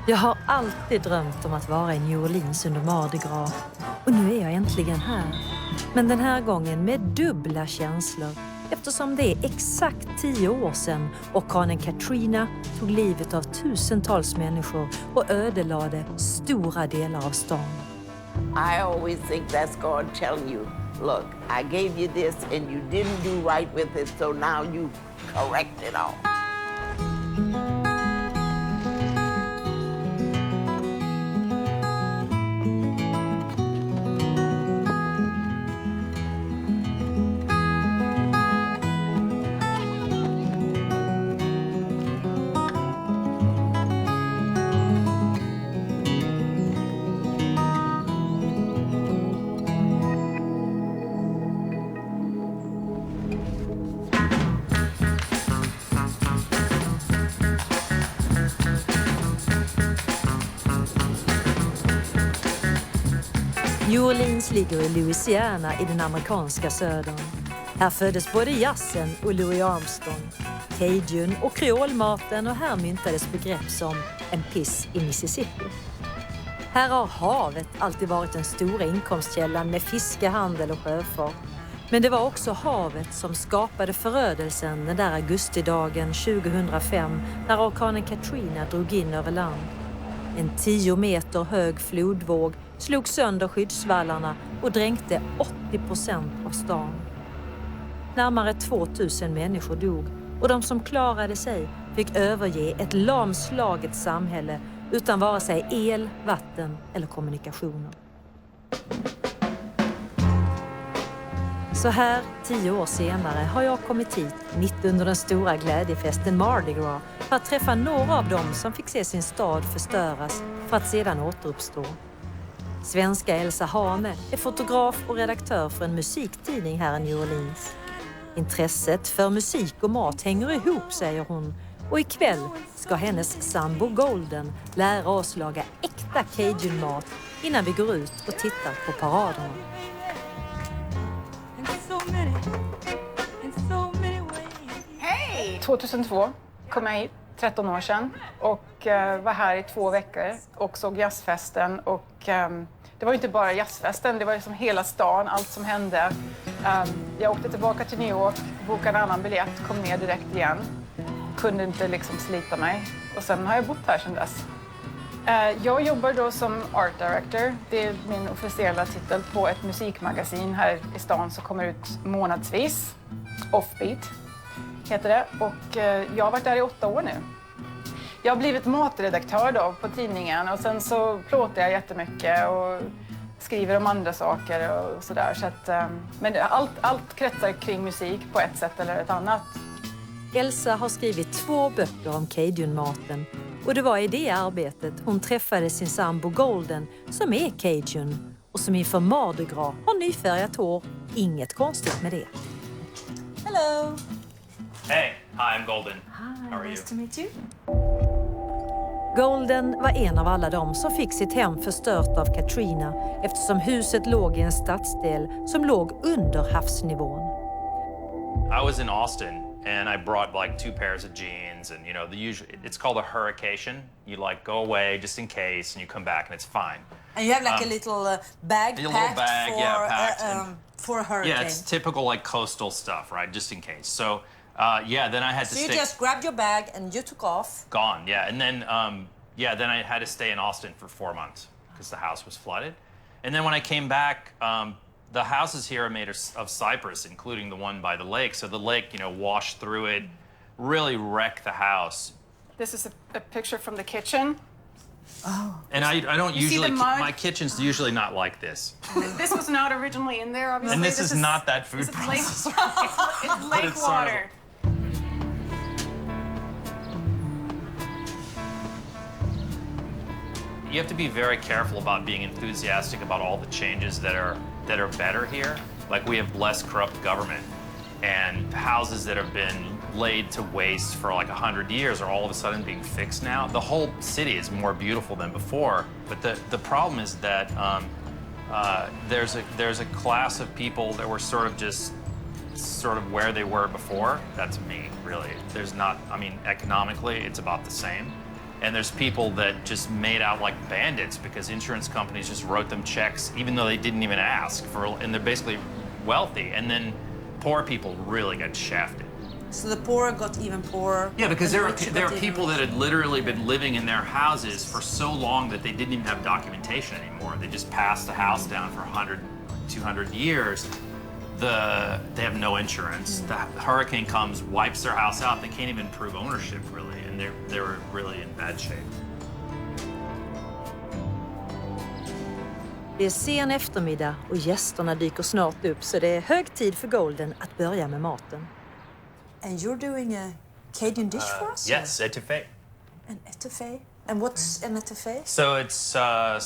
Jag har alltid drömt om att vara i New Orleans under Mardi Gras. Och nu är jag äntligen här. Men den här gången med dubbla känslor. Eftersom det är exakt 10 år sedan orkanen Katrina tog livet av tusentals människor och ödelade stora delar av stan. I always think that's God telling you, look, I gave you this and you didn't do right with it, so now you correct it all. New Orleans ligger i Louisiana i den amerikanska södern. Här föddes både jazzen och Louis Armstrong, cajun och kreolmaten och här myntades begrepp som en piss i Mississippi. Här har havet alltid varit den stora inkomstkällan med fiskehandel och sjöfart. Men det var också havet som skapade förödelsen den där augustidagen 2005 när orkanen Katrina drog in över land. En 10 meter hög flodvåg slog sönder skyddsvallarna och dränkte 80% av stan. Närmare 2000 människor dog och de som klarade sig fick överge ett lamslaget samhälle utan vare sig el, vatten eller kommunikationer. Så här 10 år senare har jag kommit hit mitt under den stora glädjefesten Mardi Gras för att träffa några av dem som fick se sin stad förstöras för att sedan återuppstå. Svenska Elsa Hane är fotograf och redaktör för en musiktidning här i New Orleans. Intresset för musik och mat hänger ihop, säger hon. Och ikväll ska hennes sambo Golden lära oss laga äkta cajunmat innan vi går ut och tittar på paraderna. Hej! 2002 kom jag hit, 13 år sedan, och var här i 2 veckor och såg jazzfesten. Och det var inte bara jazzfesten, det var liksom hela stan, allt som hände. Jag åkte tillbaka till New York, bokade en annan biljett, kom ner direkt igen. Kunde inte liksom slita mig. Och sen har jag bott här sedan dess. Jag jobbar då som art director. Det är min officiella titel på ett musikmagasin här i stan som kommer ut månadsvis. Offbeat heter det. Och jag har varit där i 8 år nu. Jag har blivit matredaktör då på tidningen och sen så plåtar jag jättemycket och skriver om andra saker och sådär. Så att, men allt kretsar kring musik på ett sätt eller ett annat. Elsa har skrivit 2 böcker om cajunmaten och det var i det arbetet hon träffade sin sambo Golden som är cajun och som inför Mardi Gras har nyfärgat hår. Inget konstigt med det. Hello! Hey, hi, I'm Golden. Hi, How are nice you? to meet you. Golden var en av alla dem som fick sitt hem förstört av Katrina eftersom huset låg i en stadsdel som låg under havsnivån. I was in Austin and I brought like 2 pairs of jeans and it's called a hurricane. You like go away just in case and you come back and it's fine. And you have like a little bag packed for a hurricane. Yeah, it's typical like coastal stuff, right? Just in case. So then I had to So you stay. just grabbed your bag and you took off. Gone, yeah. And then then I had to stay in Austin for 4 months because the house was flooded. And then when I came back, the houses here are made of cypress, including the one by the lake. So the lake, washed through it, really wrecked the house. This is a picture from the kitchen. Oh. And I don't You see usually, the mud? my kitchen's usually not like this. This was not originally in there, obviously. And this is not that food This is processor. it's lake it's sort of- water. You have to be very careful about being enthusiastic about all the changes that are better here. Like we have less corrupt government and houses that have been laid to waste for like 100 years are all of a sudden being fixed now. The whole city is more beautiful than before, but the problem is that there's a class of people that were sort of where they were before. That's me, really. There's not, economically, it's about the same. And there's people that just made out like bandits because insurance companies just wrote them checks even though they didn't even ask for, and they're basically wealthy. And then poor people really got shafted. So the poor got even poorer. Yeah, because and there the rich are got people even that had literally been living in their houses for so long that they didn't even have documentation anymore. They just passed the house down for 100, 200 years. They have no insurance. The hurricane comes, wipes their house out. They can't even prove ownership, really, and they were really in bad shape. Det är sen eftermiddag och gästerna dyker snart upp, så det är hög tid för Golden att börja med maten. And you're doing a Cajun dish for us? Yes, etouffee. An etouffee? And what's an etouffee? So it's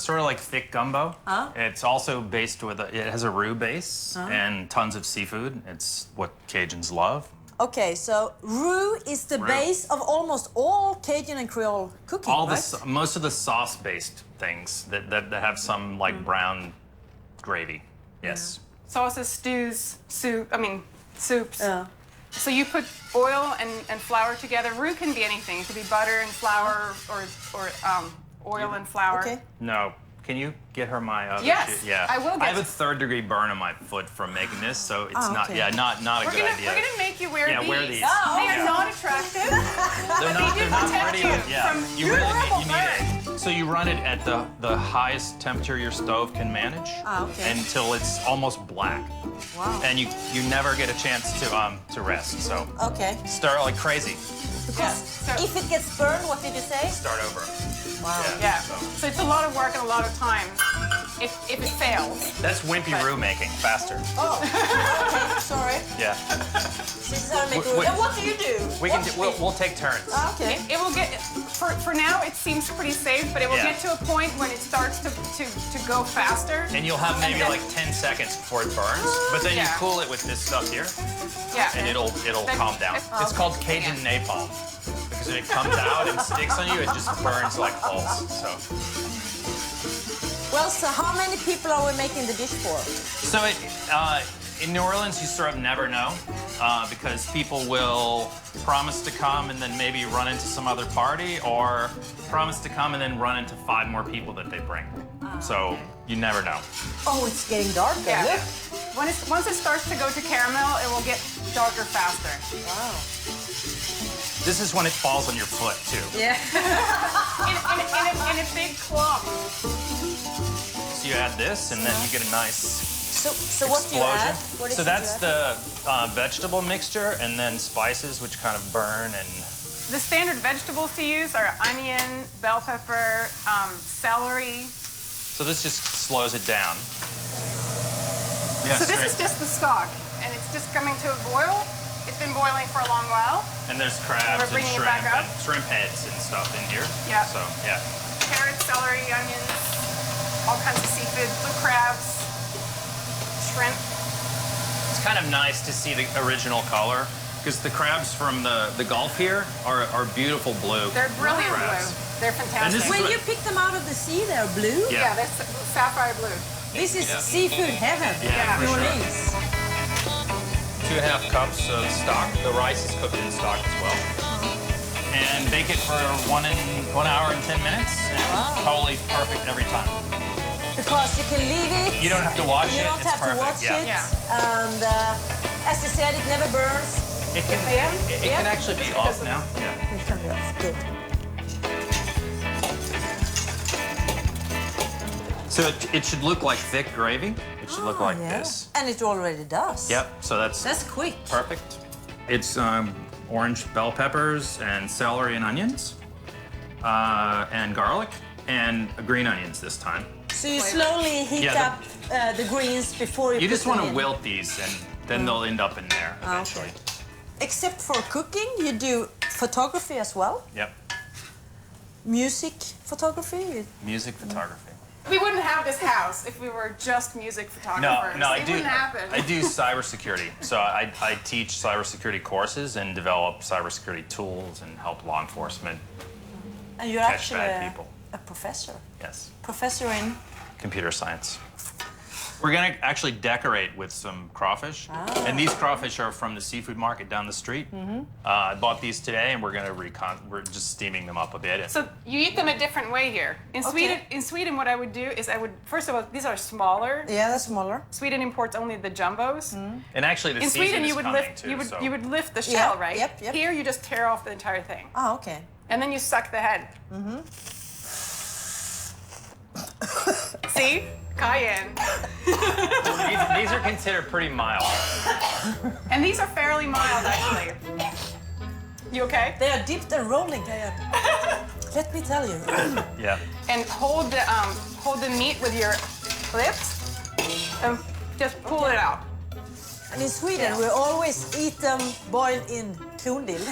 sort of like thick gumbo. It's also based with, it has a roux base and tons of seafood. It's what Cajuns love. Okay, so roux is the base of almost all Cajun and Creole cooking, right? Most of the sauce-based things that have some like brown gravy. Yes. Sauces, stews, soups. So you put oil and flour together. Roux can be anything. It could be butter and flour or oil and flour. Okay. No. Can you get her my other Yes, Yeah. I will get I have a third-degree burn on my foot from making this, so it's not. okay. Yeah, not a good idea. We're gonna make you wear these. Wear these. They are not attractive. They're not protect pretty. you Yeah, from you really horrible need it. So you run it at the highest temperature your stove can manage okay. until it's almost black. Wow. And you never get a chance to rest. So Okay. stir like crazy. Because if it gets burned, what did you say? Start over. Wow. Yeah. So it's a lot of work and a lot of time if it fails. That's wimpy roux making. Faster. Oh, okay, sorry. Yeah. This is how I make roux. And what do you do? We'll take turns. Okay. It will get, for now it seems pretty safe, but it will Yeah. get to a point when it starts to go faster. And you'll have maybe then- like 10 seconds before it burns, but then you Yeah. cool it with this stuff here, Yeah. and it'll calm down. It's called Cajun napalm because if it comes out and sticks on you, it just burns like balls. So Well, so how many people are we making the dish for? in New Orleans, you sort of never know because people will promise to come and then maybe run into some other party, or promise to come and then run into 5 more people that they bring. So you never know. Oh, it's getting darker. Yeah. Look. Once it starts to go to caramel, it will get darker faster. Wow. This is when it falls on your foot too. Yeah. In a big clump. So you add this, and then you get a nice So what do you explosion. add? What is So it that's you add? the vegetable mixture, and then spices, which kind of burn and. The standard vegetables to use are onion, bell pepper, celery. So this just slows it down. So this is just the stock, and it's just coming to a boil. It's been boiling for a long while. And there's crabs We're and bringing it shrimp back up. and shrimp heads and stuff in here. Yeah. So yeah. Carrots, celery, onions, all kinds of seafood, blue crabs, shrimp. It's kind of nice to see the original color because the crabs from the Gulf here are beautiful blue. They're brilliant crabs. blue. They're And fantastic. this is When what- you pick them out of the sea, they're blue? Yeah. Yeah, they're sapphire blue. This is seafood heaven. Yeah, for New sure. Orleans. 2.5 cups of stock. The rice is cooked in stock as well. And bake it for 1 hour and 10 minutes. And it's totally perfect every time. Because you can leave it. You don't have to watch You it. don't It's have perfect. to watch Yeah. it. Yeah. And as I said, it never burns. It can actually be off now. Yeah. It can be off. Good. So it should look like thick gravy. It should look like Yeah. this. And it already does. Yep. So that's quick. perfect. It's orange bell peppers and celery and onions, and garlic and green onions this time. So you slowly heat Yeah, up the greens before you You put just want them to in. wilt these, and then they'll end up in there eventually. Except for cooking, you do photography as well. Yep. Music photography. Music photography. We wouldn't have this house if we were just music photographers. No, I it do. wouldn't happen. I do cybersecurity. So I teach cybersecurity courses and develop cybersecurity tools and help law enforcement And you're catch actually bad people. a professor. Yes. Professor in. Computer science. We're gonna actually decorate with some crawfish. And these crawfish are from the seafood market down the street. I bought these today and we're just steaming them up a bit. So you eat them a different way here. In Sweden, what I would do is first of all, these are smaller. Yeah, they're smaller. Sweden imports only the jumbos. And actually the In season Sweden, is you would coming lift, too, you would lift the shell, Yeah, right? yep. Here, you just tear off the entire thing. Oh, okay. And then you suck the head. See? Cayenne. These are considered pretty mild. And these are fairly mild, actually. You okay? They are dipped and rolling. Let me tell you. Yeah. And hold the meat with your lips and just pull it out. And in Sweden, we always eat them boiled in krondill.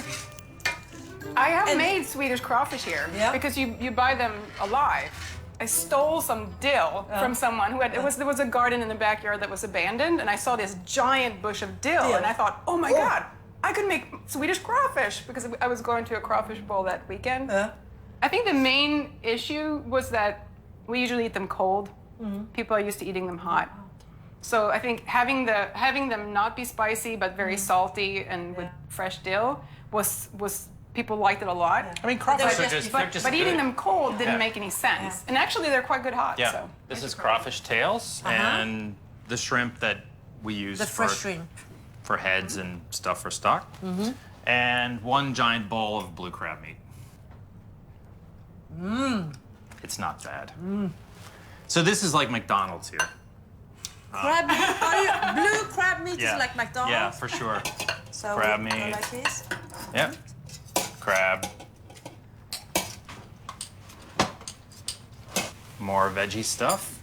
I have made Swedish crawfish here because you buy them alive. I stole some dill from someone who had, there was a garden in the backyard that was abandoned, and I saw this giant bush of dill, and I thought, oh my God, I could make Swedish crawfish because I was going to a crawfish bowl that weekend. I think the main issue was that we usually eat them cold. People are used to eating them hot. So I think having them not be spicy but very salty and with fresh dill was people liked it a lot. I mean, crawfish are just, they're just but eating good. them cold didn't make any sense. And actually, they're quite good hot. Yeah. So. This is crawfish tails and the shrimp that we use The fresh shrimp. For heads and stuff for stock. And one giant bowl of blue crab meat. It's not bad. So this is like McDonald's here. Crab meat? Blue crab meat is like McDonald's? Yeah, for sure. So crab we meat. Like this? Yeah. Crab. More veggie stuff.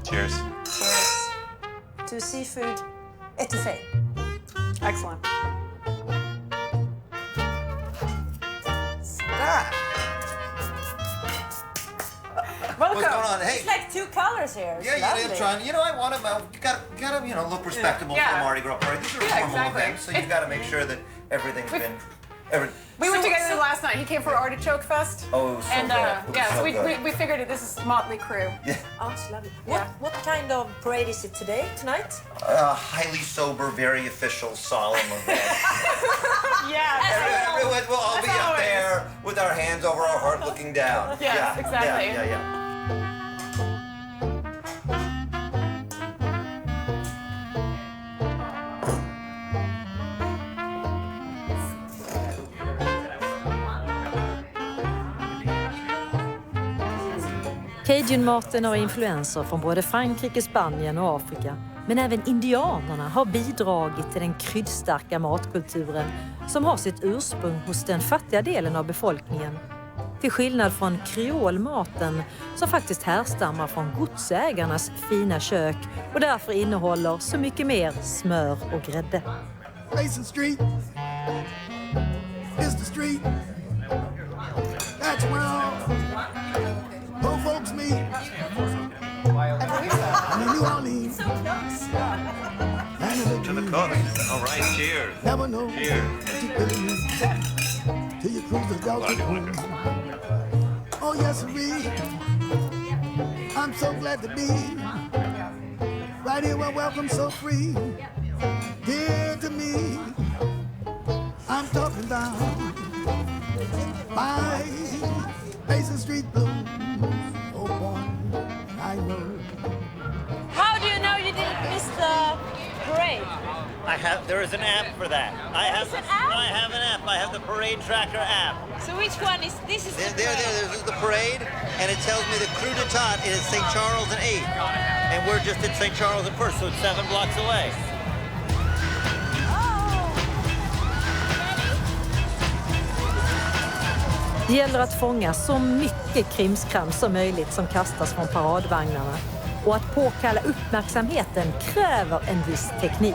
Cheers. Yes. To seafood etouffee. Excellent. Welcome. What's going on? Hey. It's like two colors here. It's Yeah, lovely. I'm trying. You know, I want to. You gotta, look respectable for a Mardi Gras parade. These are formal exactly. events, so you gotta make sure that everything's been. We were together last night. He came for Artichoke Fest. Oh, it was so and good. yeah, so good. we figured this is Motley Crue. Yeah. Oh, it's lovely. Yeah. What kind of parade is it tonight? Highly sober, very official, solemn event. Yeah. Everyone will all As be up always. there with our hands over our heart, looking down. Yes, yeah, exactly. Yeah. Cajunmaten har influenser från både Frankrike, Spanien och Afrika. Men även indianerna har bidragit till den kryddstarka matkulturen som har sitt ursprung hos den fattiga delen av befolkningen. Till skillnad från kreolmaten som faktiskt härstammar från godsägarnas fina kök och därför innehåller så mycket mer smör och grädde. Mason Street is the street. That's where all poor folks meet. I'm in New Orleans. To the cook. All right, cheers. Never know Cheers. what you really need till you cruise the Gulf of Home. Oh yes, indeed. I'm so glad to be right here where welcome so free. Dear to me, I'm talking about my Mason Street blues. Oh boy, I know. How do you know you didn't miss the parade? There is an app for that. I have an app? I have an app. I have the parade tracker app. So which one is this? Is the parade? This is the parade, and it tells me the Crew de Tat is St. Charles and 8th, and we're just at St. Charles and 1st, so it's 7 blocks away. Det gäller att fånga så mycket krimskrams som möjligt som kastas från paradvagnarna. Och att påkalla uppmärksamheten kräver en viss teknik.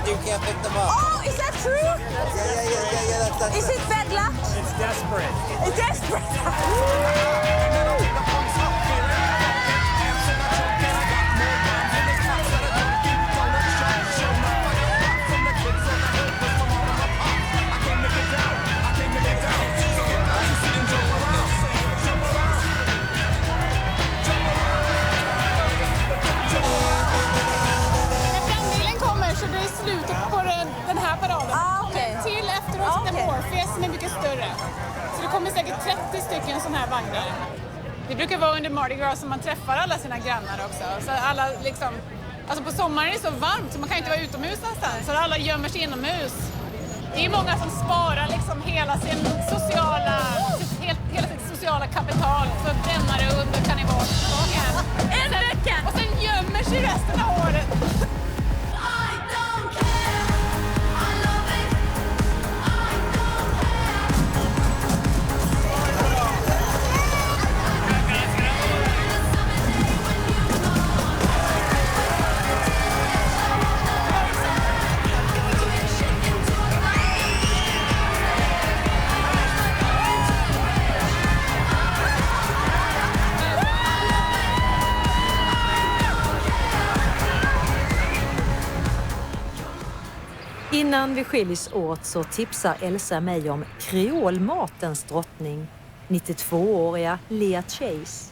You can't pick them up. Oh, is that true? Yeah. That's Is it bad luck? It's desperate. It's desperate. mycket större. Så det kommer säkert 30 stycken sådana här vagnar. Det brukar vara under Mardi Gras som man träffar alla sina grannar också. Så alla liksom, alltså på sommaren är det så varmt så man kan inte vara utomhus någonstans. Så alla gömmer sig inomhus. Det är många som sparar liksom hela sitt sociala kapital för att bränna det under karnevalståget. En vecka! Och sen gömmer sig resten av året. Innan vi skiljs åt så tipsar Elsa mig om kreolmatens drottning, 92-åriga Leah Chase.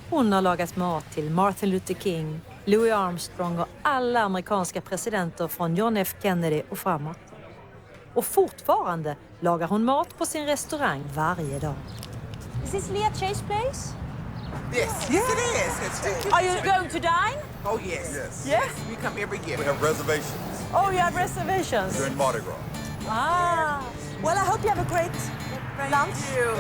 Hon har lagat mat till Martin Luther King, Louis Armstrong och alla amerikanska presidenter från John F. Kennedy och framåt. Och fortfarande lagar hon mat på sin restaurang varje dag. Is this Leah Chase place? Yes, yes it is. Are you going to dine? Oh yes. Yes? We come every year. We have reservations Oh, you have reservations? during Mardi Gras. Ah. Well, I hope you have a great lunch. Thank you.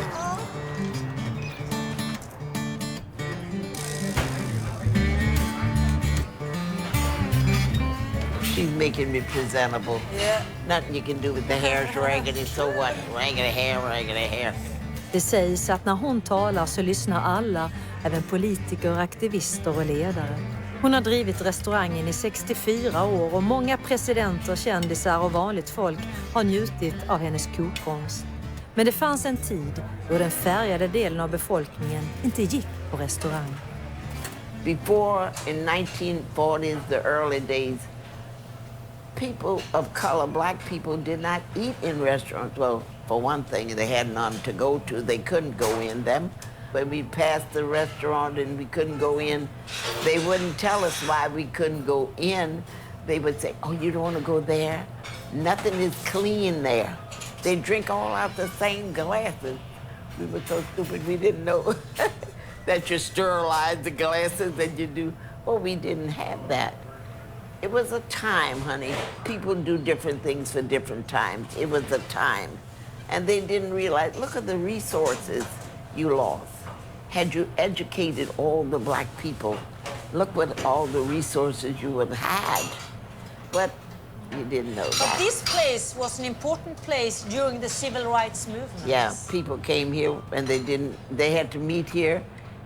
She's making me presentable. Yeah. Nothing you can do with the hair's raggedy, so what? Raggedy hair, raggedy hair. Det sägs att när hon talar så lyssnar alla, även politiker, aktivister och ledare. Hon har drivit restaurangen i 64 år och många presidenter, kändisar och vanligt folk har njutit av hennes kokkonst. Men det fanns en tid då den färgade delen av befolkningen inte gick på restaurang. Before, in 1940s, the early days, people of color, black people, did not eat in restaurants. Well, for one thing, they had none to go to. They couldn't go in them. When we passed the restaurant and we couldn't go in, they wouldn't tell us why we couldn't go in. They would say, oh, you don't want to go there? Nothing is clean there. They drink all out the same glasses. We were so stupid, we didn't know that you sterilize the glasses and you do. Well, we didn't have that. It was a time, honey. People do different things for different times. It was a time. And they didn't realize, look at the resources you lost. Had you educated all the black people, look what all the resources you would have had. But you didn't know But that. this place was an important place during the civil rights movement. Yeah, people came here and they had to meet here.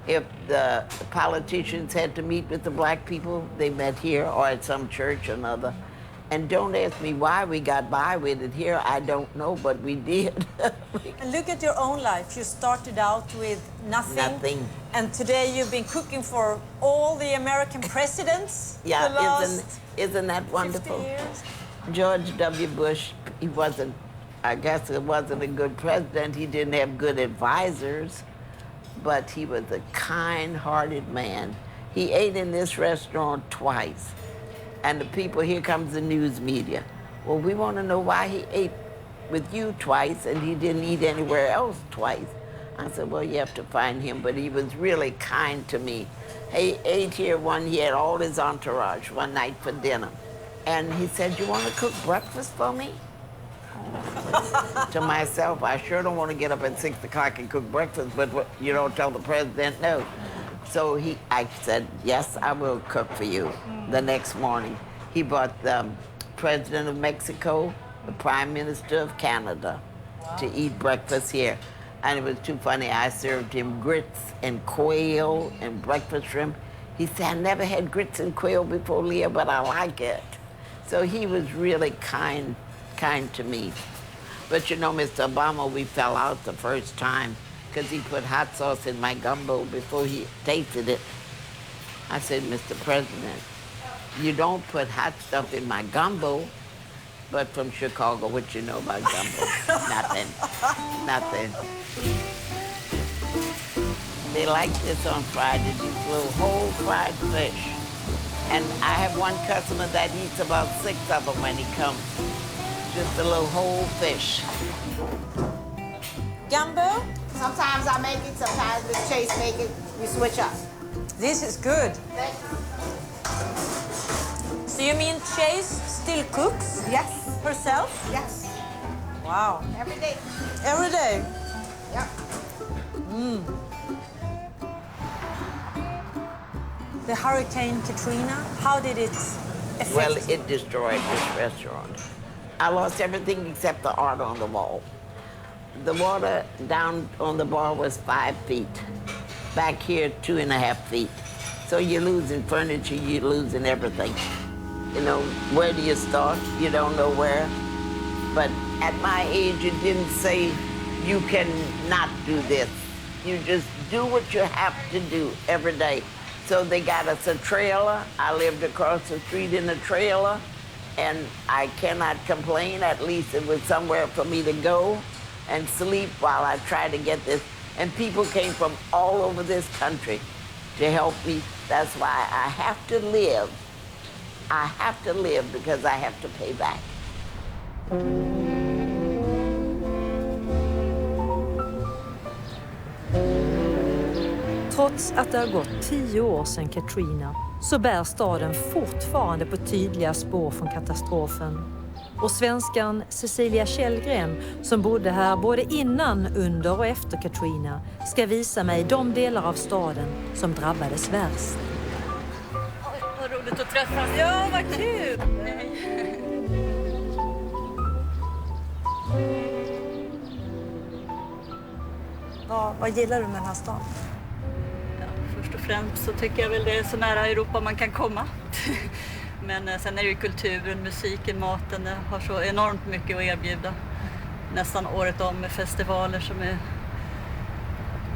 If the politicians had to meet with the black people, they met here or at some church or another. And don't ask me why we got by with it here. I don't know, but we did. And look at your own life. You started out with nothing. Nothing. And today you've been cooking for all the American presidents. Yeah, the last isn't that 50 wonderful? years. George W. Bush, I guess it wasn't a good president. He didn't have good advisors, but he was a kind-hearted man. He ate in this restaurant twice. And the people, here comes the news media. Well, we want to know why he ate with you twice and he didn't eat anywhere else twice. I said, well, you have to find him, but he was really kind to me. He ate here he had all his entourage one night for dinner. And he said, you want to cook breakfast for me? To myself, I sure don't want to get up at 6 o'clock and cook breakfast, but you don't tell the president no. So I said, yes, I will cook for you. The next morning, he brought the president of Mexico, the prime minister of Canada, to eat breakfast here. And it was too funny. I served him grits and quail and breakfast shrimp. He said, I never had grits and quail before, Leah, but I like it. So he was really kind to me. But you know, Mr. Obama, we fell out the first time because he put hot sauce in my gumbo before he tasted it. I said, Mr. President, you don't put hot stuff in my gumbo. But from Chicago, what you know about gumbo? Nothing. They like this on Friday, these little whole fried fish. And I have one customer that eats about 6 of them when he comes. Just a little whole fish. Gumbo? Sometimes I make it, sometimes Miss Chase make it. We switch up. This is good. So you mean Chase still cooks? Yes. Herself? Yes. Wow. Every day. Every day? Yep. The Hurricane Katrina, how did it affect? Well, it destroyed this restaurant. I lost everything except the art on the wall. The water down on the bar was 5 feet. Back here, 2.5 feet. So you're losing furniture, you're losing everything. You know, where do you start? You don't know where. But at my age, it didn't say you can not do this. You just do what you have to do every day. So they got us a trailer. I lived across the street in a trailer, and I cannot complain. At least it was somewhere for me to go and sleep while I tried to get this. And people came from all over this country to help me. That's why I have to live. I have to live because I have to pay back. Trots att det har gått 10 år sedan Katrina så bär staden fortfarande på tydliga spår från katastrofen. Och svenskan Cecilia Källgren, som bodde här både innan, under och efter Katrina, ska visa mig de delar av staden som drabbades värst. Vad roligt att träffas. Ja, vad kul! Vad gillar du med den här stan? Först och främst så tycker jag väl det är så nära Europa man kan komma. Men sen är det ju kulturen, musiken, maten. Det har så enormt mycket att erbjuda. Nästan året om med festivaler som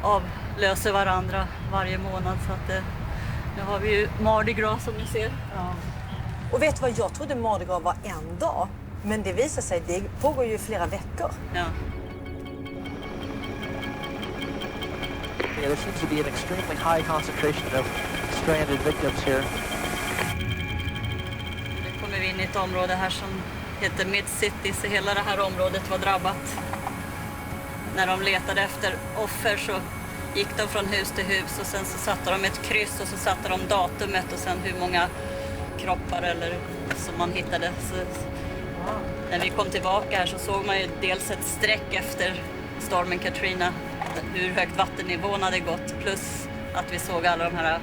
avlöser varandra varje månad. Så att, nu har vi ju Mardi Gras som ni ser. Ja. Och vet du vad, jag trodde Mardi Gras var en dag. Men det visar sig, det pågår ju flera veckor. Ja. There seems to be an extremely high concentration of stranded victims here. Nu kommer vi in i ett område här som heter Mid-City, så hela det här området var drabbat. När de letade efter offer så gick de från hus till hus och sen så satte de ett kryss och så satte de datumet och sen hur många kroppar eller som man hittade. Så, när vi kom tillbaka här så såg man ju dels ett streck efter stormen Katrina, hur högt vattennivån hade gått, plus att vi såg alla de här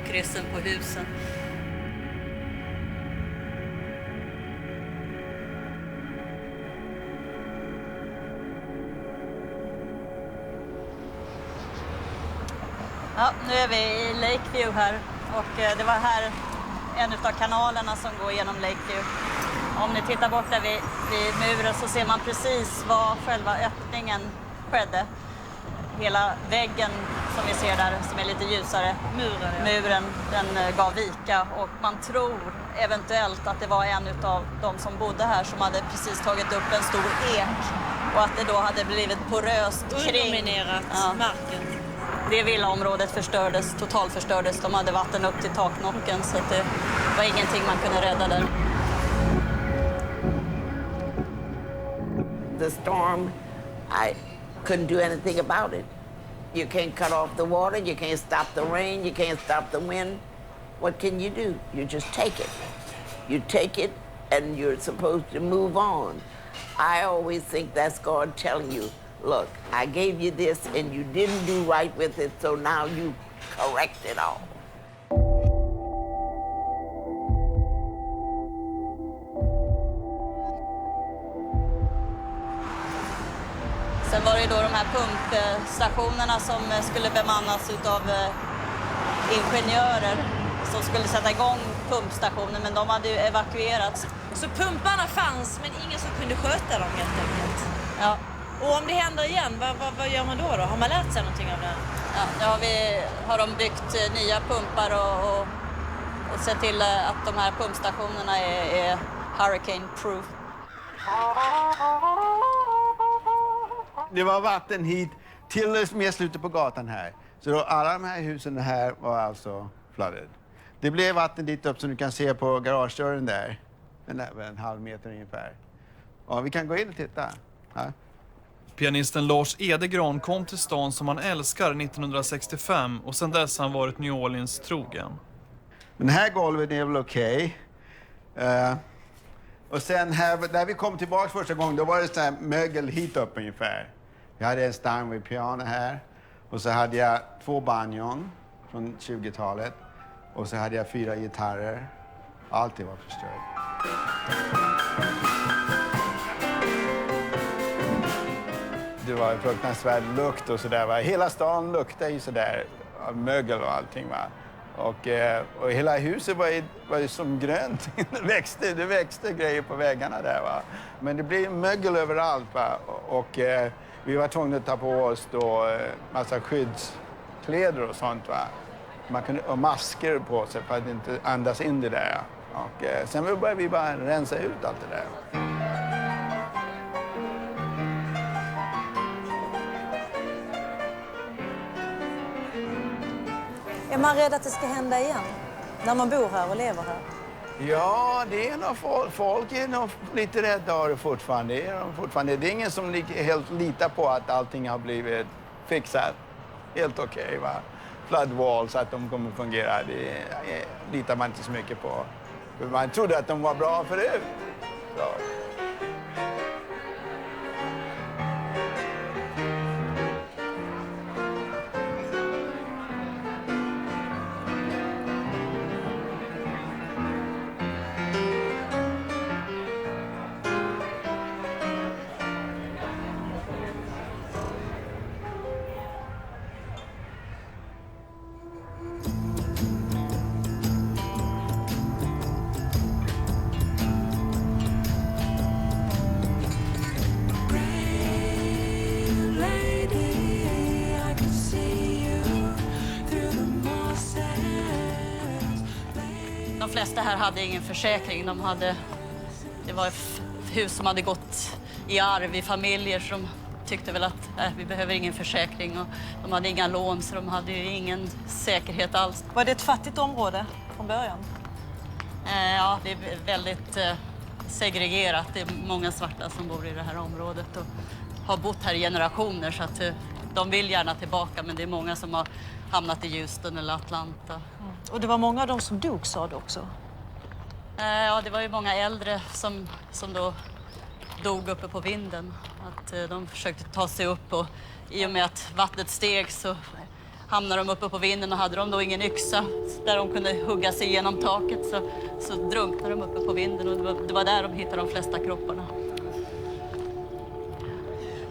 kryssen på husen. Ja, nu är vi i Lakeview här och det var här en av kanalerna som går genom Lakeview. Om ni tittar bort där vid muren så ser man precis var själva öppningen skedde. Hela väggen som vi ser där, som är lite ljusare, muren, den gav vika och man tror eventuellt att det var en av de som bodde här som hade precis tagit upp en stor ek och att det då hade blivit poröst kring. Underminerat marken. Det villaområdet förstördes, totalförstördes. De hade vatten upp till taknocken så att det var ingenting man kunde rädda där. The storm, I couldn't do anything about it. You can't cut off the water, you can't stop the rain, you can't stop the wind. What can you do? You just take it. You take it and you're supposed to move on. I always think that's God telling you, look, I gave you this and you didn't do right with it, so now you correct it all. Sen var det ju då de här pumpstationerna som skulle bemannas utav ingenjörer som skulle sätta igång pumpstationen, men de hade ju evakuerats. Så pumparna fanns men ingen som kunde sköta dem helt enkelt? Ja. Och om det händer igen, vad gör man då? Har man lärt sig någonting av det? Ja, har de byggt nya pumpar och sett till att de här pumpstationerna är hurricane-proof. Det var vatten hit till med slutet på gatan här. Så då alla de här husen här var alltså flooded. Det blev vatten dit upp som du kan se på garagedörren där. En halv meter ungefär. Ja, vi kan gå in och titta. Ja. Pianisten Lars Edegran kom till stan som han älskar 1965 och sedan dess har han varit New Orleans trogen. Den här golvet är väl okej. Och sen här, där vi kom tillbaka första gången, då var det så här mögel hit upp ungefär. Jag hade en Steinway piano här. Och så hade jag 2 banjon från 20-talet. Och så hade jag 4 gitarrer. Allt var förstört. Det var en fruktansvärd lukt och sådär. Hela stan luktade ju sådär av mögel och allting. Va? Och hela huset var ju som grönt. Det växte grejer på väggarna där. Va? Men det blev mögel överallt. Va? Och vi var tvungna att ta på oss då massa skyddskläder och sånt. Va? Och masker på sig för att inte andas in det där. Och sen började vi bara rensa ut allt det där. Är man rädd att det ska hända igen? När man bor här och lever här? Ja, det är nog folk är nog lite rädda av det fortfarande. Det är ingen som helt litar på att allting har blivit fixat. Helt okej, va? Flood walls, att de kommer fungera, det litar man inte så mycket på. Man trodde att de var bra förut. Så. De flesta här hade ingen försäkring. Det var hus som hade gått i arv i familjer som tyckte väl att vi behöver ingen försäkring. Och de hade inga lån så de hade ju ingen säkerhet alls. Var det ett fattigt område från början? Ja, det är väldigt segregerat. Det är många svarta som bor i det här området och har bott här i generationer så att de vill gärna tillbaka, men det är många som har hamnat i Houston eller Atlanta. Mm. Och det var många av dem som dog, sa du också? Ja, det var ju många äldre som då dog uppe på vinden. Att de försökte ta sig upp och i och med att vattnet steg så hamnade de uppe på vinden och hade de då ingen yxa där de kunde hugga sig igenom taket så drunknade de uppe på vinden och det var där de hittade de flesta kropparna.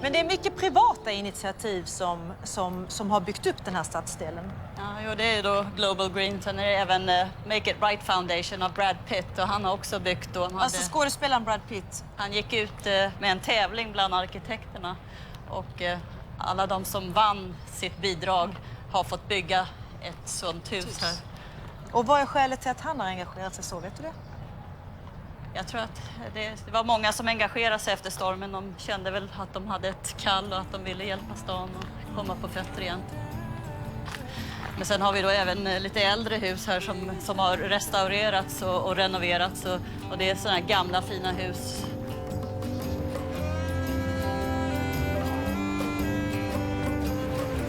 Men det är mycket privata initiativ som har byggt upp den här stadsdelen. Ja, det är då Global Green. Sen är det även Make It Right Foundation av Brad Pitt och han har också byggt då. Alltså skådespelaren Brad Pitt? Han gick ut med en tävling bland arkitekterna och alla de som vann sitt bidrag har fått bygga ett sånt hus här. Och vad är skälet till att han har engagerat sig så, vet du det? Jag tror att det var många som engagerade sig efter stormen. De kände väl att de hade ett kall och att de ville hjälpa stan och komma på fötter igen. Men sen har vi då även lite äldre hus här som har restaurerats och renoverats. Och det är sådana här gamla fina hus.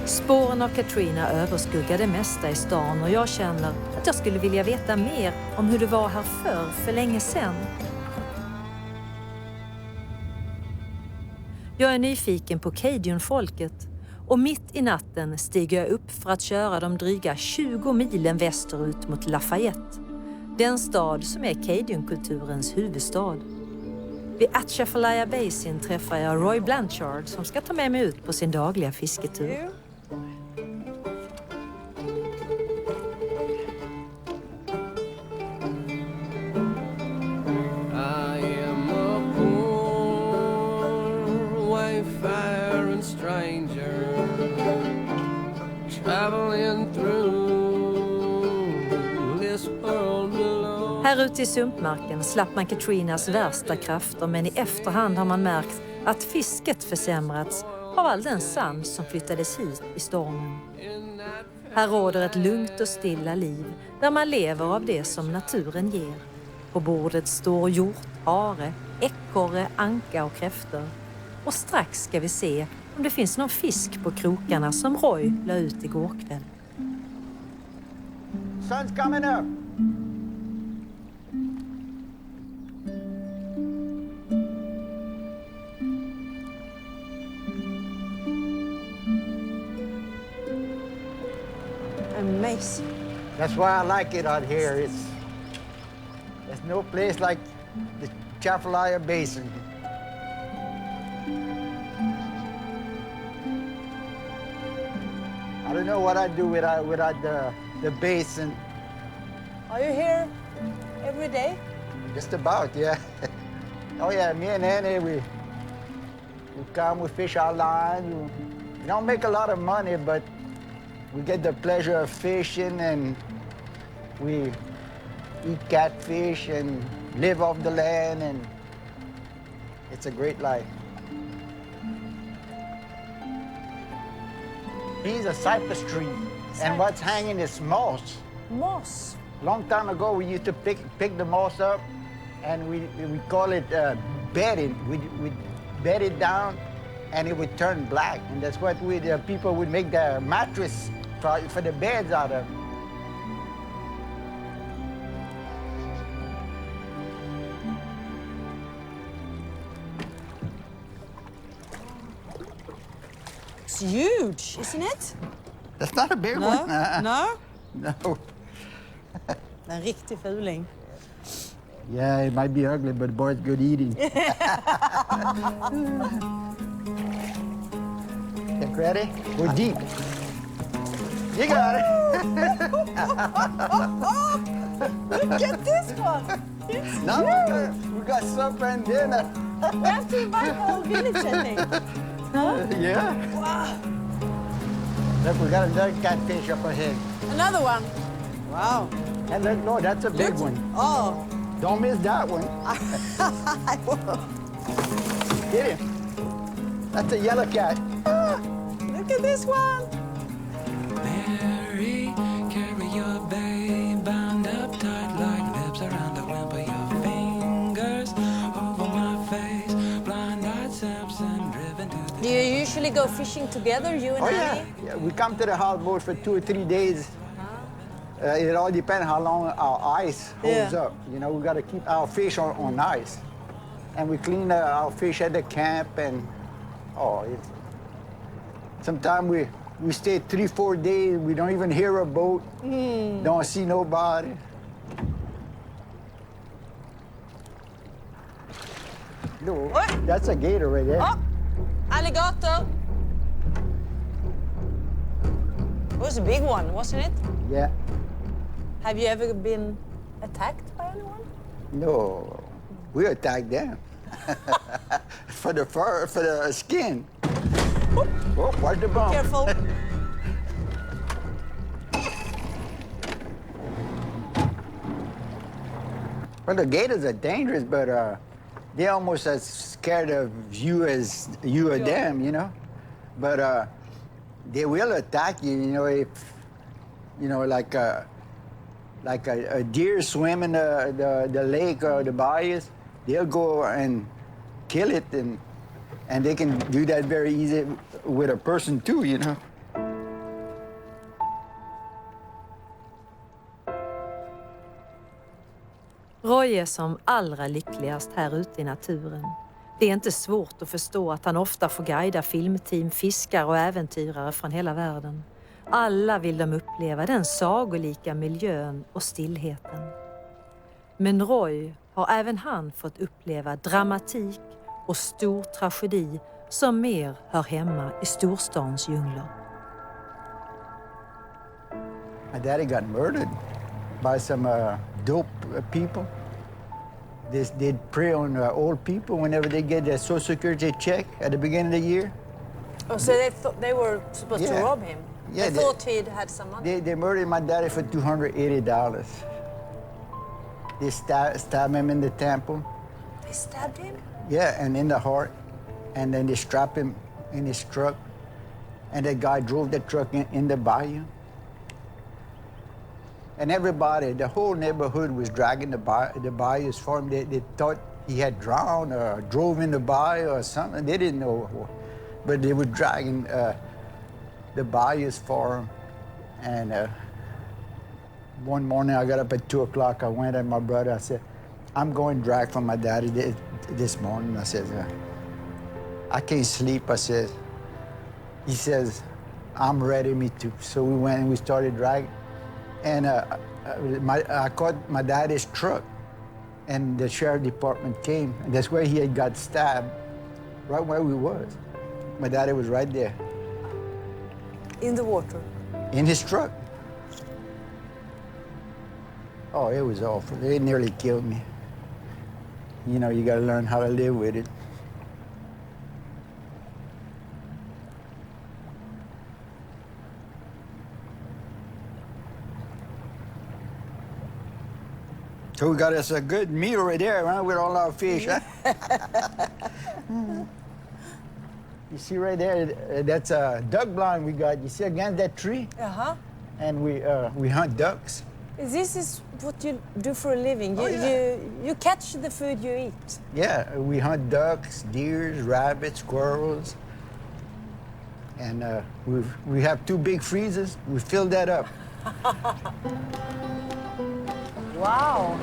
Spåren av Katrina överskuggar det mesta i stan och jag känner att jag skulle vilja veta mer om hur det var här förr för länge sedan. Jag är nyfiken på cajunfolket och mitt i natten stiger jag upp för att köra de dryga 20 milen västerut mot Lafayette. Den stad som är cajunkulturens huvudstad. Vid Atchafalaya Basin träffar jag Roy Blanchard som ska ta med mig ut på sin dagliga fisketur. Här ute i sumpmarken slapp man Katrinas värsta krafter, men i efterhand har man märkt att fisket försämrats av all den sand som flyttades hit i stormen. Här råder ett lugnt och stilla liv där man lever av det som naturen ger. På bordet står hjort, hare, ekorre, anka och kräftor. Och strax ska vi se om det finns någon fisk på krokarna som Roy la ut igår kväll. Sun's coming up. Amazing. That's why I like it out here. There's no place like the Chafalaya Basin. I don't know what I'd do without the basin. Are you here every day? Just about, yeah. Oh yeah, me and Annie, we come, we fish our line. We don't make a lot of money, but we get the pleasure of fishing, and we eat catfish and live off the land, and it's a great life. He's a cypress tree, and what's hanging is moss. Moss? Long time ago, we used to pick the moss up, and we call it bedding. We'd bed it down, and it would turn black, and that's what people would make the mattress for the beds out of. It's huge, isn't it? That's not a big No? one. No? No. En riktig fuling. Yeah, it might be ugly, but boy, it's good eating. Get ready? We're deep. You got it. Look at this one. It's Now huge. we got supper and dinner. We have to invite the whole village, I think. Huh? Yeah. Wow. Look, we got another catfish up ahead. Another one. Wow. And look, no, that's a big one. Oh. Don't miss that one. I will. Get him. That's a yellow cat. Look at this one. Mary, carry your babe, bound up tight like lips around the wimple. Your fingers over my face, blind-eyed Samson driven to the... Do you usually go fishing together, you and Annie? Yeah. We come to the houseboat for 2 or 3 days. It all depends how long our ice holds up. You know, we got to keep our fish on ice. And we clean our fish at the camp, and sometimes we stay 3 or 4 days. We don't even hear a boat. Don't see nobody. No, that's a gator right there. Oh, alligator. It was a big one, wasn't it? Yeah. Have you ever been attacked by anyone? No, we attack them. For the fur, for the skin. Oh, watch the bump. Careful. Well, the gators are dangerous, but they're almost as scared of you as you of them, you know? But they will attack you, you know, if, you know, like a deer swim in the lake or the bayous, they'll go and kill it, and they can do that very easy with a person too, you know. Roy är som allra lyckligast här ute i naturen. Det är inte svårt att förstå att han ofta får guida filmteam, fiskare och äventyrare från hela världen. Alla vill de uppleva den sagolika miljön och stillheten. Men Roy har även han fått uppleva dramatik och stor tragedi som mer hör hemma i storstans djungler. My daddy got murdered by some dope people. They'd prey on old people whenever they get their Social Security check at the beginning of the year. Oh, so they thought they were supposed to rob him? Yeah, they thought he'd had some money? They murdered my daddy for $280. They stabbed him in the temple. They stabbed him? Yeah, and in the heart. And then they strapped him in his truck. And that guy drove the truck in the bayou. And everybody, the whole neighborhood was dragging the bayous for him. They thought he had drowned or drove in the bayou or something. They didn't know, but they were dragging the bayous for him. And one morning I got up at 2 o'clock. I went at my brother. I said, I'm going drag for my daddy this morning. I said, I can't sleep. I said, he says, I'm ready, me too. So we went and we started dragging. And I caught my daddy's truck, and the sheriff department came, and that's where he had got stabbed, right where we was. My daddy was right there. In the water? In his truck. Oh, it was awful. It nearly killed me. You know, you gotta learn how to live with it. So we got us a good meal right there, huh, with all our fish, huh? You see right there, that's a duck blind we got. You see against that tree? Uh-huh. And we hunt ducks. This is what you do for a living. You catch the food you eat. Yeah, we hunt ducks, deers, rabbits, squirrels. And we have 2 big freezers. We fill that up. Wow.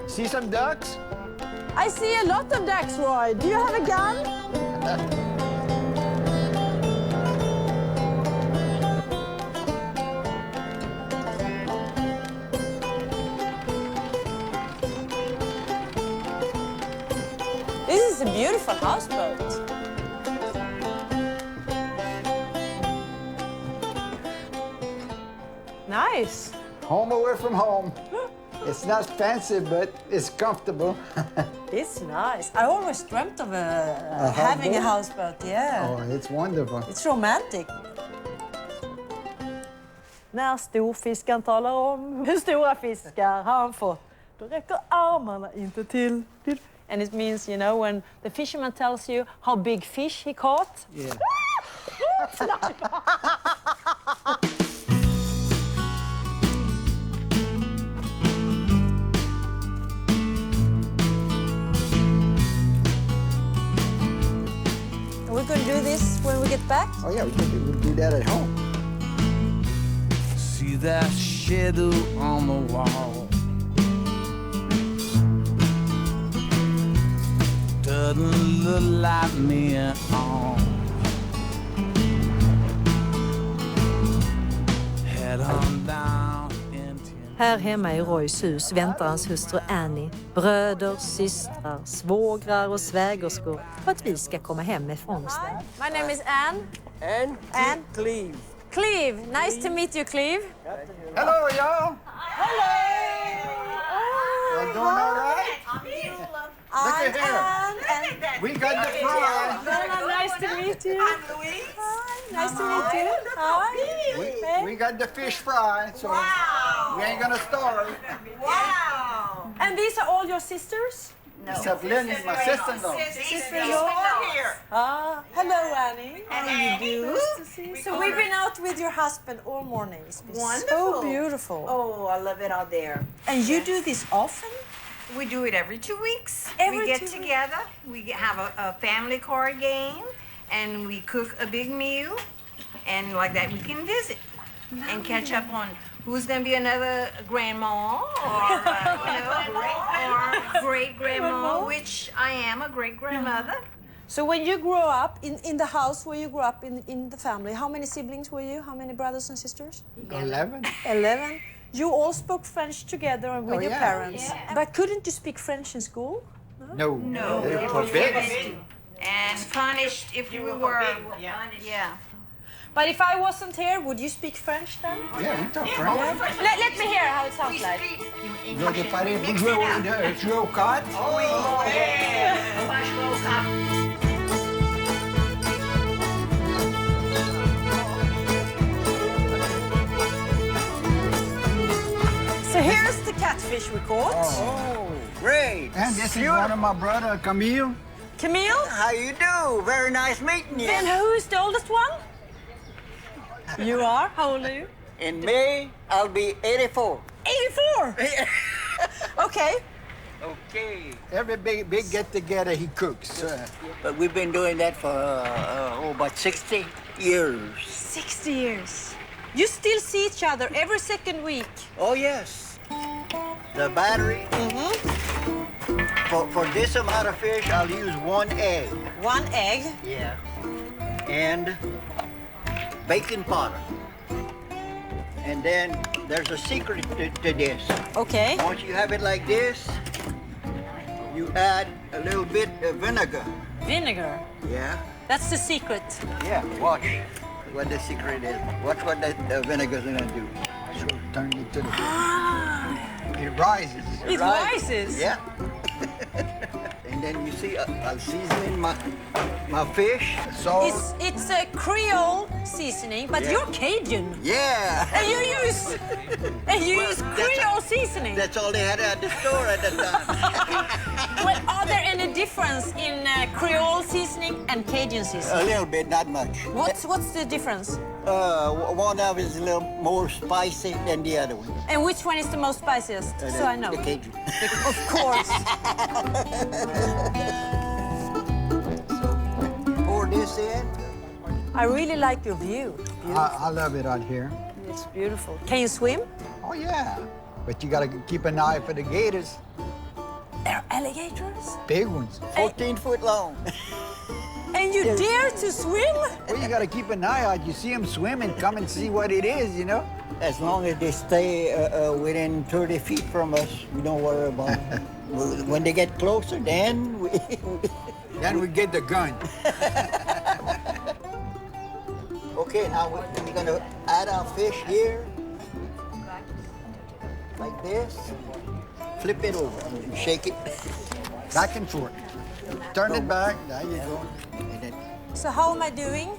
See some ducks? I see a lot of ducks, Roy. Do you have a gun? This is a beautiful houseboat. Nice. Home away from home. It's not fancy, but it's comfortable. It's nice. I always dreamt of having a houseboat, yeah. Oh, it's wonderful. It's romantic. När storfiskaren talar om hur stora fiskar han fått, då räcker armarna inte till. And it means, you know, when the fisherman tells you how big fish he caught. Yeah. We're going to do this when we get back? Oh, yeah, we'll do that at home. See that shadow on the wall. Doesn't look like me at all. Head on down into... Här hemma i Roys hus väntar hans hustru Annie, bröder, systrar, svågrar och svägerskor på att vi ska komma hem med fångsten. My name is Anne. And Cleve. Cleve, nice to meet you, Cleve. Hello, y'all. Hello. Y'all doing all right? Look at here. And We got the fry. nice to meet you. I'm Louise. Hi, nice to meet you. Hi. We got the fish fry, so we ain't gonna starve. Wow. And these are all your sisters? Except Lynn, my sister-in-law. Sister-in-law here. Hello, Annie. How do you do? Nice to see you. So we've been out with your husband all morning. It's been Wonderful. so beautiful. Oh, I love it out there. And you do this often? We do it every 2 weeks. Every we get 2 weeks? together, we have a family card game, and we cook a big meal, and like that we can visit and catch up on who's going to be another grandma or, or great-grandma, which I am a great-grandmother. So when you grew up, in the house where you grew up in the family, how many siblings were you? How many brothers and sisters? 11. 11. You all spoke French together with your yeah. parents. Yeah. But couldn't you speak French in school? No. No. They're forbidden. And punished if we were, yeah. But if I wasn't here, would you speak French then? Yeah, we talk French. Let me hear how it sounds like. Vous avez parlé pour jouer aux cartes? Oh, yeah. On va jouer aux cartes. So here's the catfish we caught. Oh, great. And this is one of my brother, Camille. Camille? How you do? Very nice meeting you. And who's the oldest one? You are? How old are you? In May, I'll be 84. 84? Okay. Okay. Every big get-together, he cooks. But we've been doing that for about 60 years. 60 years. You still see each other every second week? Oh, yes. The battery. For this amount of fish, I'll use 1 egg. 1 egg? Yeah. And baking powder. And then there's a secret to this. Okay. Once you have it like this, you add a little bit of vinegar. Vinegar? Yeah. That's the secret. Yeah, watch what the secret is. Watch what that vinegar's gonna do. So turn it to the... It rises. It rises? Yeah. And then you see, I'm seasoning my fish. So It's a Creole seasoning, but Yeah. you're Cajun. Yeah. And you use Creole seasoning. That's all they had at the store at the time. Well, are there any difference in Creole seasoning and Cajun A seasoning? little bit, not much. What's the difference? One of is a little more spicy than the other one. And which one is the most spiciest? So I know. The Cajun. Of course. Pour this in. I really like your view. I love it out here. It's beautiful. Can you swim? Oh, yeah. But you got to keep an eye for the gators. There are alligators? Big ones. 14 foot long. And you dare to swim? Well, you got to keep an eye out. You see them swimming, come and see what it is, you know? As long as they stay within 30 feet from us, we don't worry about it. When they get closer, then we... Then we get the gun. Okay, now we're gonna add our fish here. Like this. Flip it over and shake it. Back and forth. Turn it back. There you go. So how am I doing?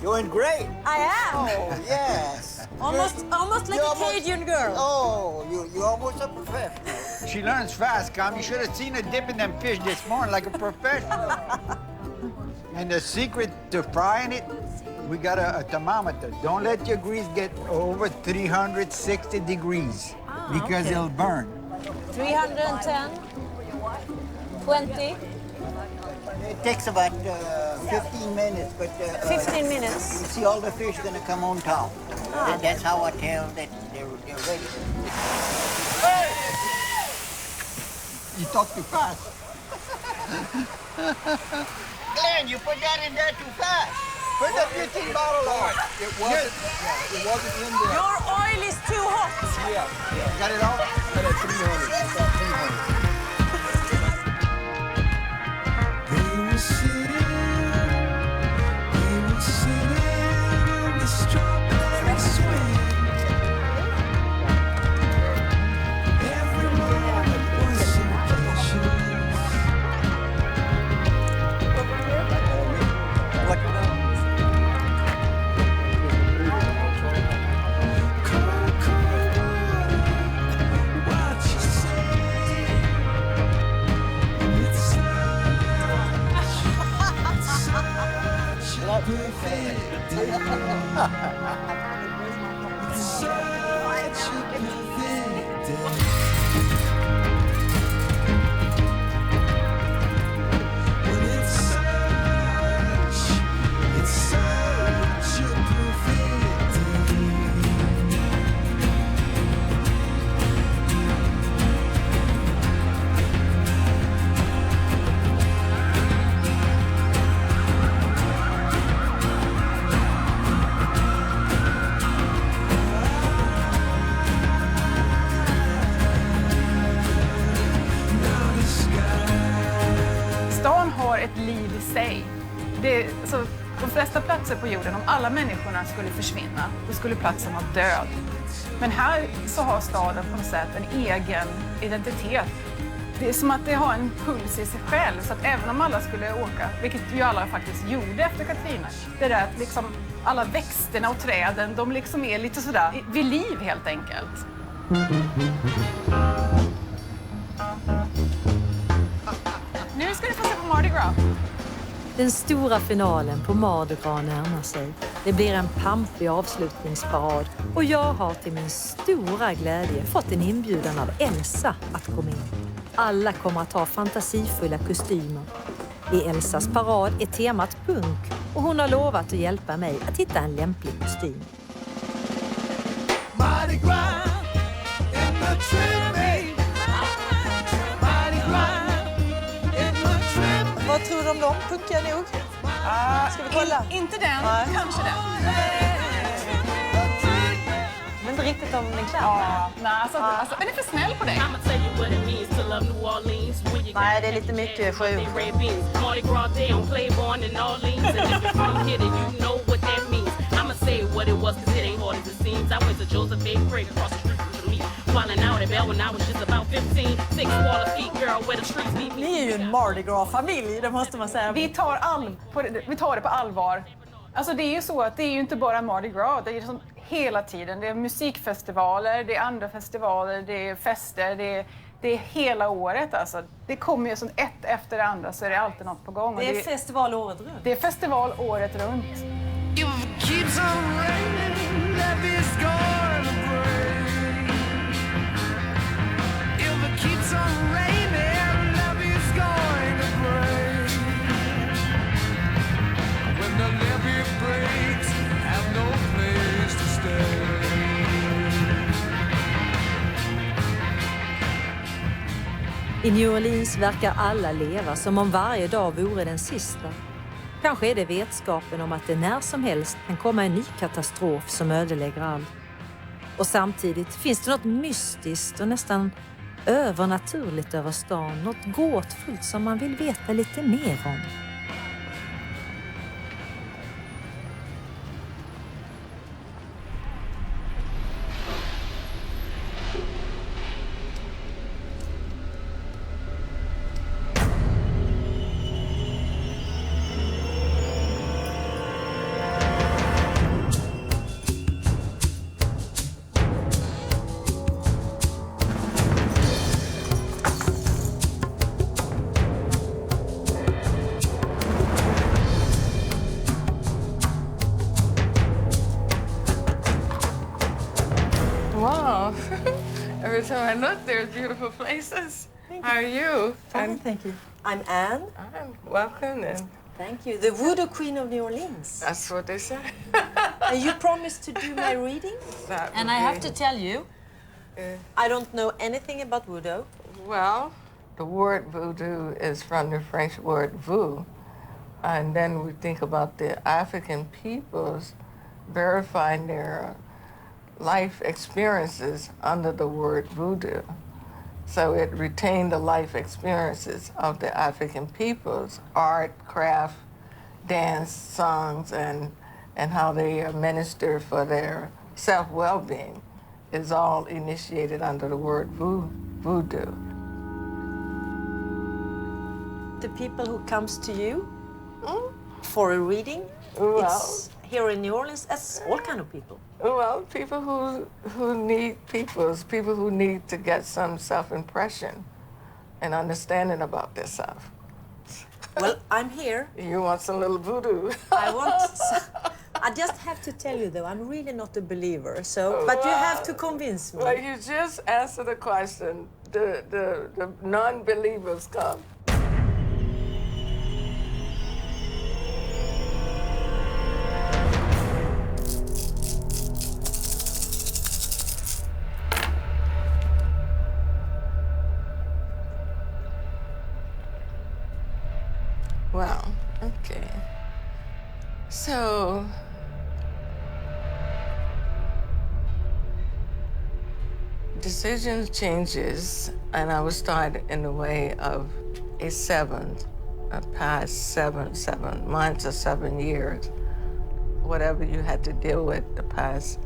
Doing great. I am. Oh, yes. Almost like a Cajun girl. Oh, you're almost a professional. She learns fast, Cam. You should have seen her dipping them fish this morning like a professional. And the secret to frying it, we got a thermometer. Don't let your grease get over 360 degrees because okay. it'll burn. 310, 20. It takes about 15 minutes, but... 15 minutes. You see all the fish gonna come on top. That's how I tell that they're ready. Hey! You talk too fast. Glenn, you put that in there too fast. Put the 15 bottle on. It wasn't in there. Your oil is too hot. Yeah. Got it all? Got it 300. Så de flesta platser på jorden, om alla människorna skulle försvinna, då skulle platsen vara död. Men här så har staden på något sätt en egen identitet. Det är som att det har en puls i sig själv, så att även om alla skulle åka, vilket ju alla faktiskt gjorde efter Katrina, det där att liksom alla växterna och träden, de liksom är lite sådär vid liv helt enkelt. Nu ska ni få se på Mardi Gras. Den stora finalen på Mardi Gras närmar sig. Det blir en pampig avslutningsparad och jag har till min stora glädje fått en inbjudan av Elsa att komma in. Alla kommer att ha fantasifulla kostymer. I Elsas parad är temat punk och hon har lovat att hjälpa mig att hitta en lämplig kostym. Mardi Gras in the trip, Mardi Gras in the trip. Vad tror du om dem? Punkiga nog? Ska vi kolla? Inte den, kanske den. Men inte riktigt om den klär. Nej, alltså, men det är för snäll på dig. Nej, det är lite mycket sju. Ni är ju en Mardi Gras-familj, det måste man säga. Vi tar det på allvar. Alltså det är ju så att det är ju inte bara Mardi Gras, det är liksom hela tiden. Det är musikfestivaler, det är andra festivaler, det är fester, det är hela året alltså. Det kommer ju som ett efter det andra så är det alltid något på gång. Det är festival året runt. Det är festival året runt. I New Orleans verkar alla leva som om varje dag vore den sista. Kanske är det vetskapen om att det när som helst kan komma en ny katastrof som ödelägger allt. Och samtidigt finns det något mystiskt och nästan övernaturligt över stan. Något gåtfullt som man vill veta lite mer om. Wow. Every time I look, there's beautiful places. How are you? Fine, thank you. I'm Anne. Welcome. And thank you. The voodoo queen of New Orleans. That's what they say. And you promised to do my reading? And I have to tell you, I don't know anything about voodoo. Well, the word voodoo is from the French word vous. And then we think about the African peoples verifying their life experiences under the word voodoo. So it retained the life experiences of the African peoples, art, craft, dance, songs, and how they minister for their self-well-being is all initiated under the word voodoo. The people who comes to you for a reading, Well, it's here in New Orleans, that's all kind of people. Well, people who need people who need to get some self-impression and understanding about themselves. Well, I'm here. You want some little voodoo? I just have to tell you though, I'm really not a believer. So, but you have to convince me. Well, you just answer the question. The non-believers come. Wow, okay. So, decision changes, and I was started in the way of a past seven. Mine's a 7 years. Whatever you had to deal with the past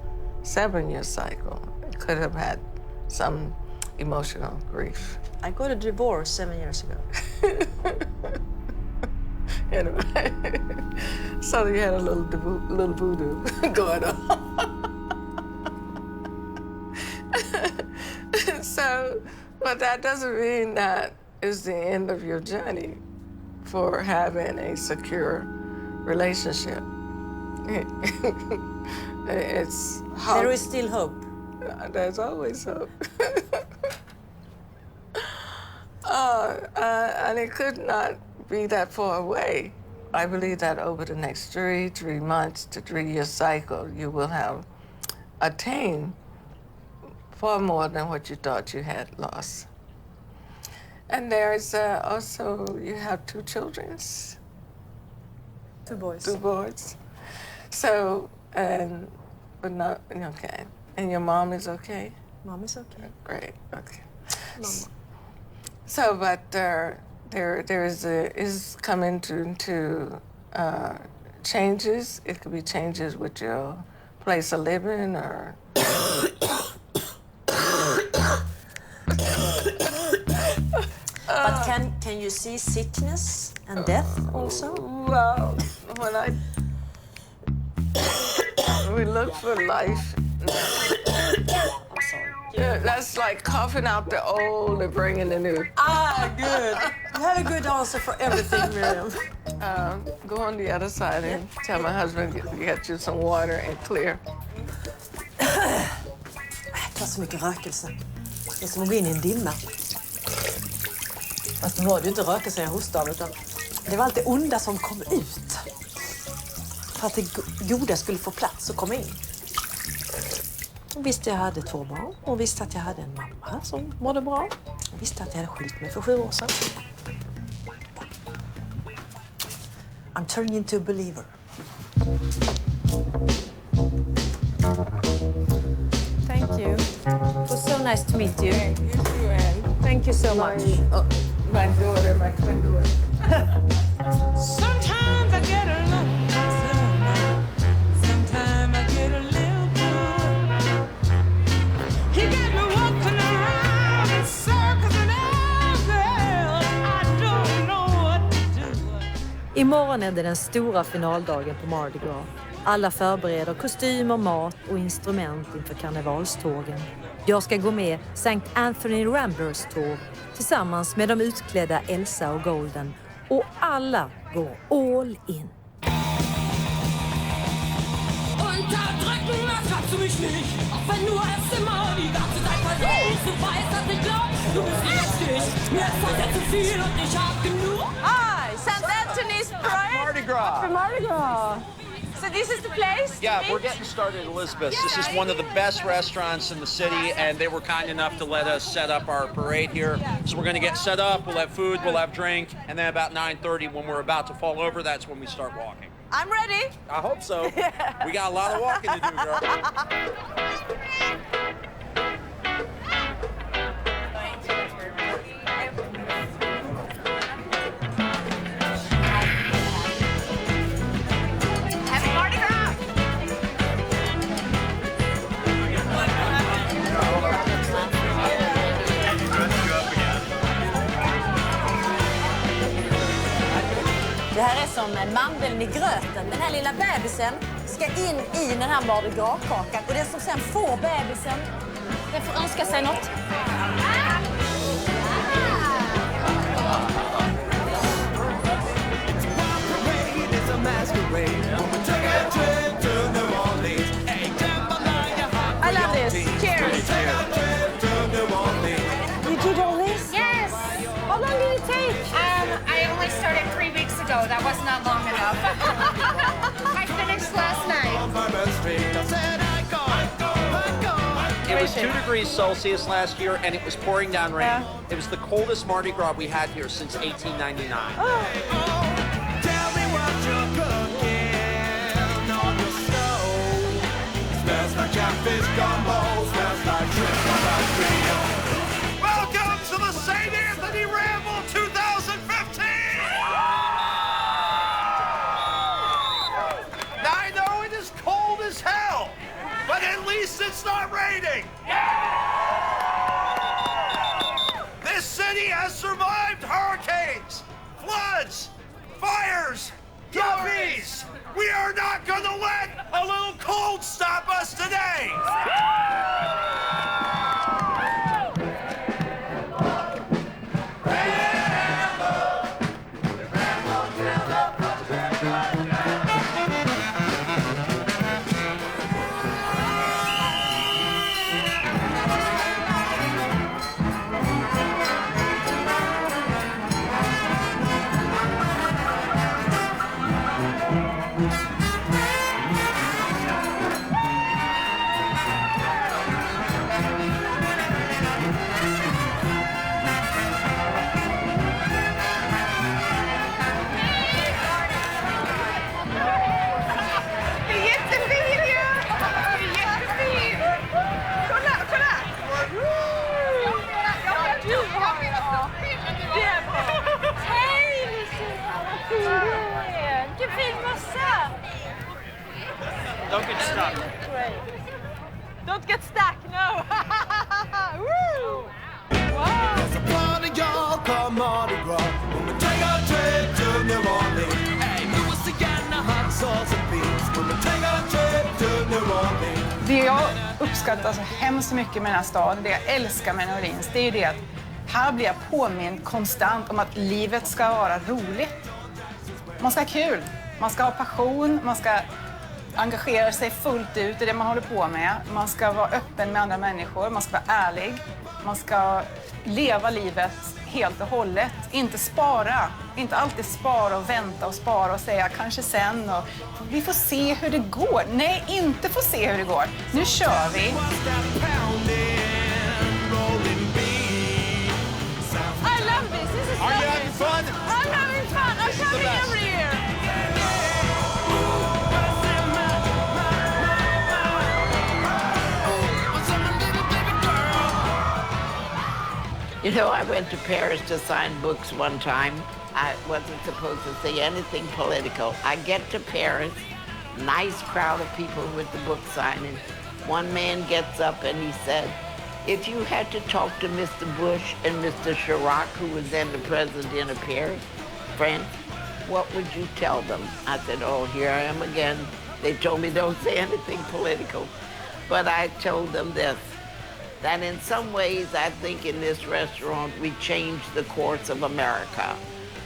7-year cycle, it could have had some emotional grief. I got a divorce 7 years ago. Anyway, so you had a little voodoo going on. So, but that doesn't mean that is the end of your journey for having a secure relationship. It's hope. There is still hope. There's always hope. And it could not be that far away. I believe that over the next 3 months to 3-year cycle, you will have attained far more than what you thought you had lost. And there's also, you have 2 children. 2 boys. 2 boys. So, but not, okay. And your mom is okay? Mom is okay. Great, okay. Mama. So, but there is coming to changes. It could be changes with your place of living or. But can you see sickness and death also? Well, when we look for life. I'm sorry. Yeah, that's like coughing out the old and bringing the new. Ah, good. You have a good answer for everything, Miriam. Go on the other side and tell my husband to get you some water and clear. Det var så mycket rökelse. Det är som att gå in i en dimma. Fast nu var det ju inte rökelse jag hostade av, utan det var allt det onda som kom ut. För att det goda skulle få plats och komma in. Och visste jag hade 2 barn och visste att jag hade en mamma som mådde bra. Och visste att jag hade skilt mig för 7 år sedan. I'm turning into a believer. Thank you. It was so nice to meet you. You too, Anne. Thank you so much. My daughter, my granddaughter. Sometimes I get a little concerned. Sometimes I get a little good. He got me walking around in circles and everywhere. I don't know what to do. Imorgon är det den stora finaldagen på Mardi Gras. Alla förbereder kostymer, mat och instrument inför karnevalstågen. Jag ska gå med St. Anthony Ramblers tåg tillsammans med de utklädda Elsa och Golden. Och alla går all in. Unterdrücken, das kannst du mich nicht. Auch wenn du erst immer die ganze Zeit versuchst. Du weißt, dass ich glaub, du bist richtig. Mir ist das jetzt zu viel und ich hab genug. Hi, St. Anthony's Parade. Mardi Gras. For Mardi Gras. So this is the place? Yeah, we're getting started at Elizabeth's. This is one of the best restaurants in the city, and they were kind enough to let us set up our parade here. So we're going to get set up, we'll have food, we'll have drink, and then about 9:30 when we're about to fall over, that's when we start walking. I'm ready. I hope so. We got a lot of walking to do, girl. Happy Mardi Gras. Det här är som mandeln i gröten. Den här lilla bebisen ska in i den här Mardi Gras-kakan. Och den som sen får bebisen, den får önska sig något. I love this. Cheers. You did all this? Yes. How long did it take? I only started 3 weeks ago. That was not long enough. I finished last night. It was 2 degrees Celsius last year, and it was pouring down rain. It was the coldest Mardi Gras we had here since 1899. Tell me what you're cooking on the stove. Smells like catfish gumbo, smells like shrimp on ice cream. Welcome to the St. Anthony Ramble 2015! Now I know it is cold as hell, but at least it's not raining. This city has survived hurricanes, floods, fires, yuppies. We are not going to let a little cold stop us today. Don't get stuck. Don't get stuck, no! Woo! Wow! There's a party y'all called Mardi Gras. When we take a trip to New Orleans. Hey, we will see the hot sauce and beans. When we take a trip to New Orleans. Det jag uppskattar så hemskt mycket med den här staden, det jag älskar med New Orleans, det är det att här blir jag påmind konstant om att livet ska vara roligt. Man ska ha kul, man ska ha passion, man ska engagera sig fullt ut i det man håller på med. Man ska vara öppen med andra människor, man ska vara ärlig. Man ska leva livet helt och hållet, inte spara. Inte alltid spara och vänta och spara och säga kanske sen och vi får se hur det går. Nej, inte få se hur det går. Nu kör vi. I love this. This is Are you having fun? I'm having fun. I'm coming every year. You know, I went to Paris to sign books one time. I wasn't supposed to say anything political. I get to Paris, nice crowd of people with the book signing. One man gets up and he said, if you had to talk to Mr. Bush and Mr. Chirac, who was then the president of Paris, France, what would you tell them? I said, oh, here I am again. They told me don't say anything political. But I told them this, that in some ways I think in this restaurant we changed the course of America.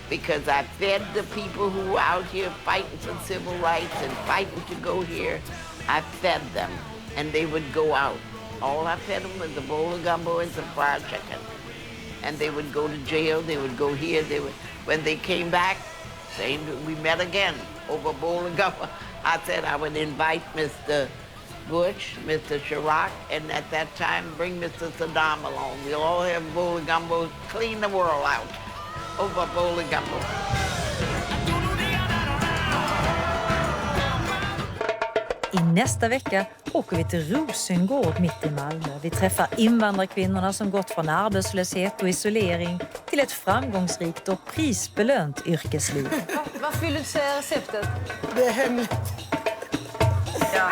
Because I fed the people who were out here fighting for civil rights and fighting to go here. I fed them and they would go out. All I fed them was a bowl of gumbo and some fried chicken. And they would go to jail, they would go here, when they came back, we met again over a bowl of gumbo. I said I would invite Mr. Bush, Mr. Chirac, and at that time bring Mr. Saddam along. We'll all have a bowl of gumbo, clean the world out over a bowl of gumbo. I nästa vecka åker vi till Rosengård mitt i Malmö. Vi träffar invandrarkvinnorna som gått från arbetslöshet och isolering till ett framgångsrikt och prisbelönt yrkesliv. Vad vill du säga receptet? Det är hemligt. Ja.